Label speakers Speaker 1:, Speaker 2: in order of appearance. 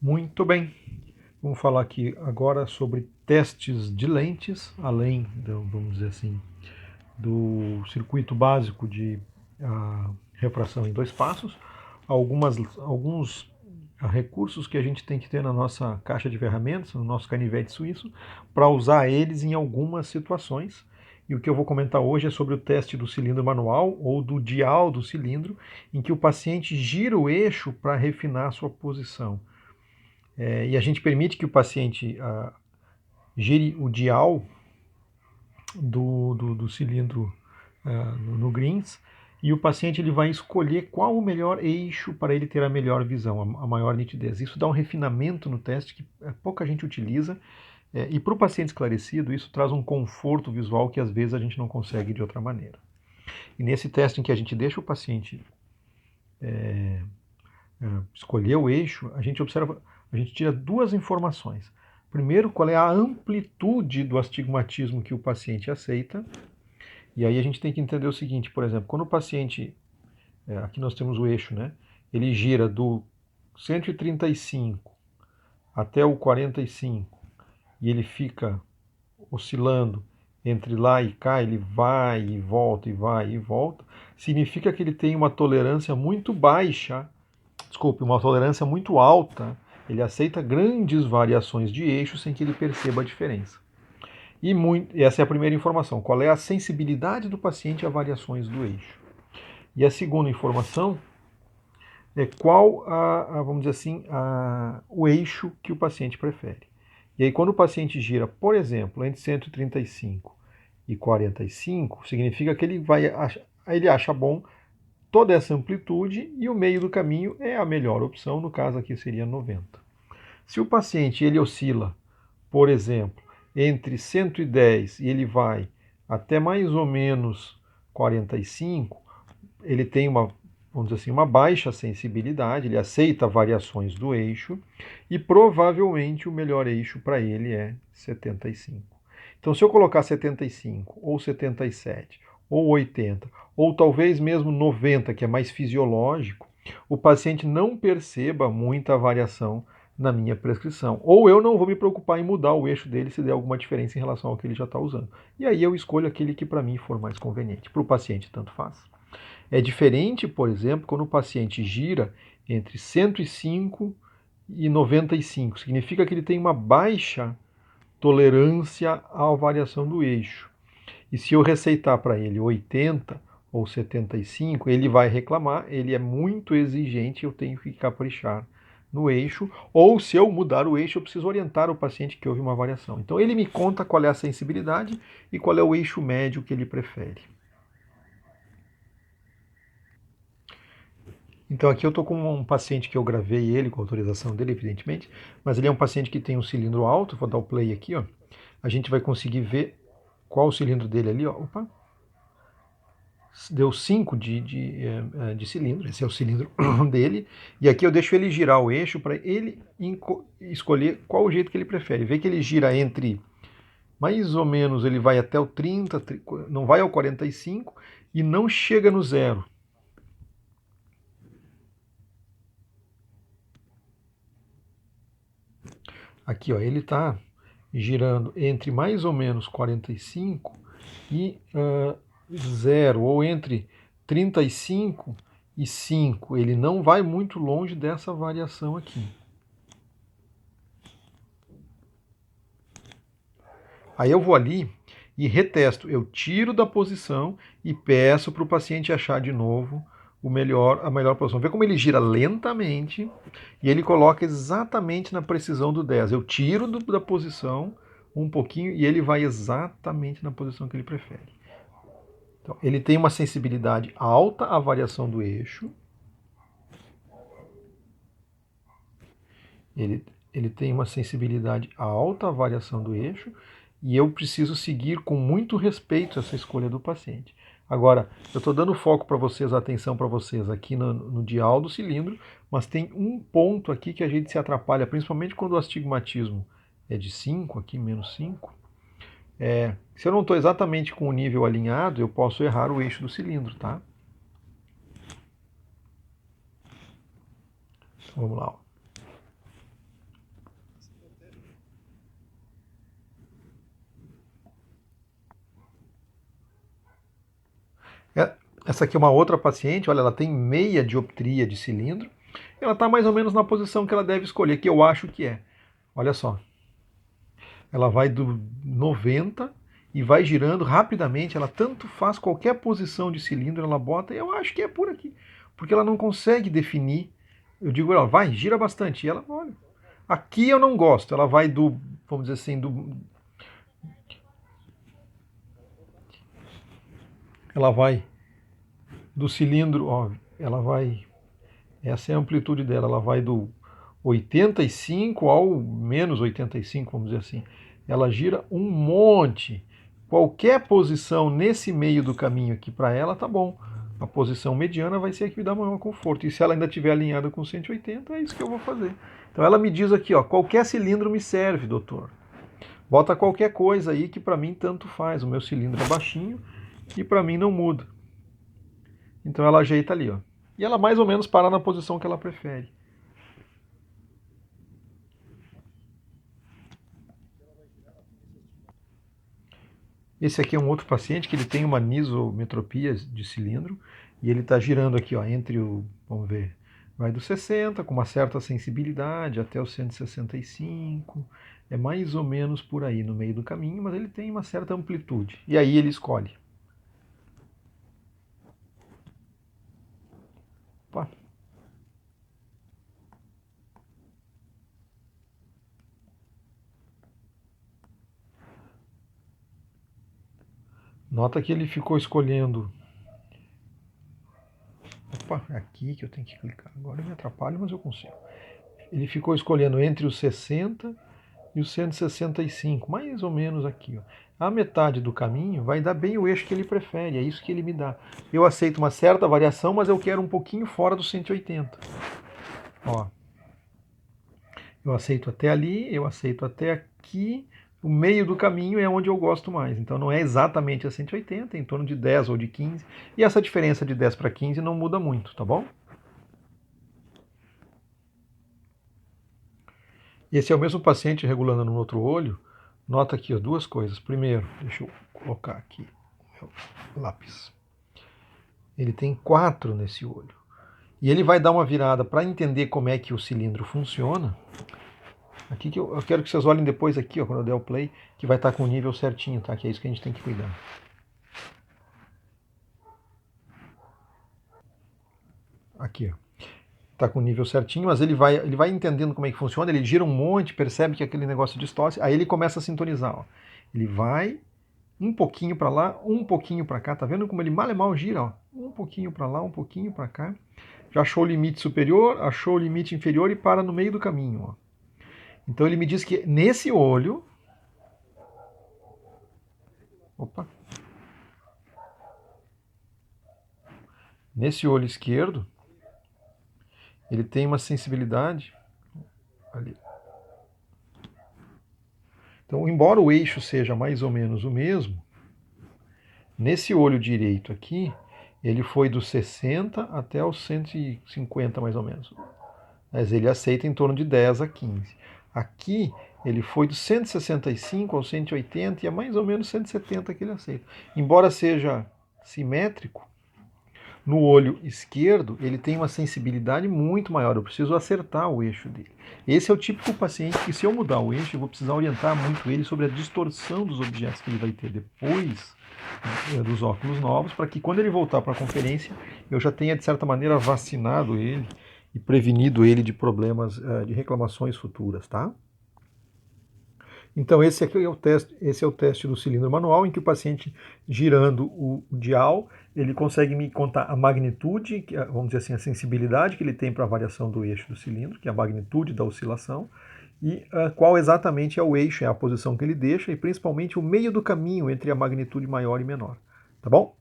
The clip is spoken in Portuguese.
Speaker 1: Muito bem. Vamos falar aqui agora sobre testes de lentes, além, vamos dizer assim, do circuito básico de refração em dois passos, alguns recursos que a gente tem que ter na nossa caixa de ferramentas, no nosso canivete suíço, para usar eles em algumas situações. E o que eu vou comentar hoje é sobre o teste do cilindro manual ou do dial do cilindro, em que o paciente gira o eixo para refinar a sua posição. E a gente permite que o paciente gire o dial do cilindro no Greens, e o paciente ele vai escolher qual o melhor eixo para ele ter a melhor visão, a maior nitidez. Isso dá um refinamento no teste que pouca gente utiliza, e para o paciente esclarecido isso traz um conforto visual que às vezes a gente não consegue de outra maneira. E nesse teste em que a gente deixa o paciente escolher o eixo, a gente observa, a gente tira duas informações. Primeiro, qual é a amplitude do astigmatismo que o paciente aceita. E aí a gente tem que entender o seguinte, por exemplo, quando o paciente, aqui nós temos o eixo, né? Ele gira do 135 até o 45 e ele fica oscilando entre lá e cá, ele vai e volta e vai e volta, significa que ele tem uma tolerância muito baixa, desculpe, uma tolerância muito alta, ele aceita grandes variações de eixo sem que ele perceba a diferença. Essa é a primeira informação. Qual é a sensibilidade do paciente a variações do eixo? E a segunda informação é qual, vamos dizer assim, o eixo que o paciente prefere. E aí, quando o paciente gira, por exemplo, entre 135 e 45, significa que ele acha bom toda essa amplitude e o meio do caminho é a melhor opção, no caso aqui seria 90. Se o paciente ele oscila, por exemplo, entre 110 e ele vai até mais ou menos 45, ele tem vamos dizer assim, uma baixa sensibilidade, ele aceita variações do eixo e provavelmente o melhor eixo para ele é 75. Então, se eu colocar 75 ou 77 ou 80 ou talvez mesmo 90, que é mais fisiológico, o paciente não perceba muita variação na minha prescrição. Ou eu não vou me preocupar em mudar o eixo dele se der alguma diferença em relação ao que ele já está usando. E aí eu escolho aquele que para mim for mais conveniente. Para o paciente, tanto faz. É diferente, por exemplo, quando o paciente gira entre 105 e 95. Significa que ele tem uma baixa tolerância à variação do eixo. E se eu receitar para ele 80 ou 75, ele vai reclamar, ele é muito exigente, eu tenho que caprichar no eixo, ou se eu mudar o eixo, eu preciso orientar o paciente que houve uma variação. Então ele me conta qual é a sensibilidade e qual é o eixo médio que ele prefere. Então aqui eu estou com um paciente que eu gravei ele, com autorização dele, evidentemente, mas ele é um paciente que tem um cilindro alto, vou dar o play aqui, ó. A gente vai conseguir ver qual o cilindro dele ali, ó. Opa, deu 5 de cilindro, esse é o cilindro dele, e aqui eu deixo ele girar o eixo para ele escolher qual o jeito que ele prefere. Vê que ele gira entre, mais ou menos, ele vai até o 30, não vai ao 45 e não chega no zero. Aqui, ó, ele está girando entre mais ou menos 45 e 0, ou entre 35 e 5. Ele não vai muito longe dessa variação aqui. Aí eu vou ali e retesto. Eu tiro da posição e peço para o paciente achar de novo a melhor posição. Vê como ele gira lentamente e ele coloca exatamente na precisão do 10. Eu tiro da posição um pouquinho e ele vai exatamente na posição que ele prefere. Então, ele tem uma sensibilidade alta à variação do eixo. Ele tem uma sensibilidade alta à variação do eixo e eu preciso seguir com muito respeito essa escolha do paciente. Agora, eu estou dando foco para vocês, atenção para vocês aqui no dial do cilindro, mas tem um ponto aqui que a gente se atrapalha, principalmente quando o astigmatismo é de 5, aqui menos 5. Se eu não estou exatamente com o nível alinhado, eu posso errar o eixo do cilindro, tá? Então, vamos lá. Ó. Essa aqui é uma outra paciente, olha, ela tem meia dioptria de cilindro. Ela está mais ou menos na posição que ela deve escolher, que eu acho que é. Olha só. Ela vai do 90 e vai girando rapidamente. Ela tanto faz qualquer posição de cilindro, ela bota, e eu acho que é por aqui. Porque ela não consegue definir. Eu digo, ela vai, gira bastante. E ela, olha, aqui eu não gosto. Ela vai do, vamos dizer assim, ela vai do cilindro, ó, ela vai, essa é a amplitude dela, ela vai do 85 ao menos 85, vamos dizer assim. Ela gira um monte. Qualquer posição nesse meio do caminho aqui para ela tá bom. A posição mediana vai ser a que me dá maior conforto. E se ela ainda estiver alinhada com 180, é isso que eu vou fazer. Então ela me diz aqui, ó, qualquer cilindro me serve, doutor. Bota qualquer coisa aí que para mim tanto faz. O meu cilindro é baixinho e para mim não muda. Então ela ajeita ali, ó. E ela mais ou menos para na posição que ela prefere. Esse aqui é um outro paciente que ele tem uma anisometropia de cilindro e ele está girando aqui, ó, entre o, vamos ver, vai do 60 com uma certa sensibilidade até o 165, é mais ou menos por aí no meio do caminho, mas ele tem uma certa amplitude. E aí ele escolhe. Opa. Nota que ele ficou escolhendo. Opa, é aqui que eu tenho que clicar. Agora eu me atrapalho, mas eu consigo. Ele ficou escolhendo entre os 60 e os 165, mais ou menos aqui. Ó. A metade do caminho vai dar bem o eixo que ele prefere, é isso que ele me dá. Eu aceito uma certa variação, mas eu quero um pouquinho fora dos 180. Ó. Eu aceito até ali, eu aceito até aqui. O meio do caminho é onde eu gosto mais. Então não é exatamente a 180, é em torno de 10 ou de 15. E essa diferença de 10 para 15 não muda muito, tá bom? Esse é o mesmo paciente regulando no outro olho. Nota aqui ó, duas coisas. Primeiro, deixa eu colocar aqui o meu lápis. Ele tem 4 nesse olho. E ele vai dar uma virada para entender como é que o cilindro funciona. Aqui que eu quero que vocês olhem depois aqui, ó, quando eu der o play, que vai estar com o nível certinho, tá? Que é isso que a gente tem que cuidar. Aqui, ó. Tá com o nível certinho, mas ele vai entendendo como é que funciona, ele gira um monte, percebe que aquele negócio distorce, aí ele começa a sintonizar, ó. Ele vai um pouquinho para lá, um pouquinho para cá, tá vendo como ele mal e mal gira, ó? Um pouquinho para lá, um pouquinho para cá. Já achou o limite superior, achou o limite inferior e para no meio do caminho, ó. Então ele me diz que nesse olho, opa, nesse olho esquerdo, ele tem uma sensibilidade ali. Então, embora o eixo seja mais ou menos o mesmo, nesse olho direito aqui, ele foi dos 60 até os 150 mais ou menos. Mas ele aceita em torno de 10 a 15. Aqui ele foi dos 165 aos 180 e é mais ou menos 170 que ele aceita. Embora seja simétrico, no olho esquerdo ele tem uma sensibilidade muito maior. Eu preciso acertar o eixo dele. Esse é o típico paciente que, se eu mudar o eixo, eu vou precisar orientar muito ele sobre a distorção dos objetos que ele vai ter depois dos óculos novos, para que quando ele voltar para a conferência, eu já tenha, de certa maneira, vacinado ele e prevenido ele de problemas, de reclamações futuras, tá? Então esse é o teste do cilindro manual, em que o paciente, girando o dial, ele consegue me contar a magnitude, vamos dizer assim, a sensibilidade que ele tem para a variação do eixo do cilindro, que é a magnitude da oscilação, e qual exatamente é o eixo, é a posição que ele deixa, e principalmente o meio do caminho entre a magnitude maior e menor. Tá bom?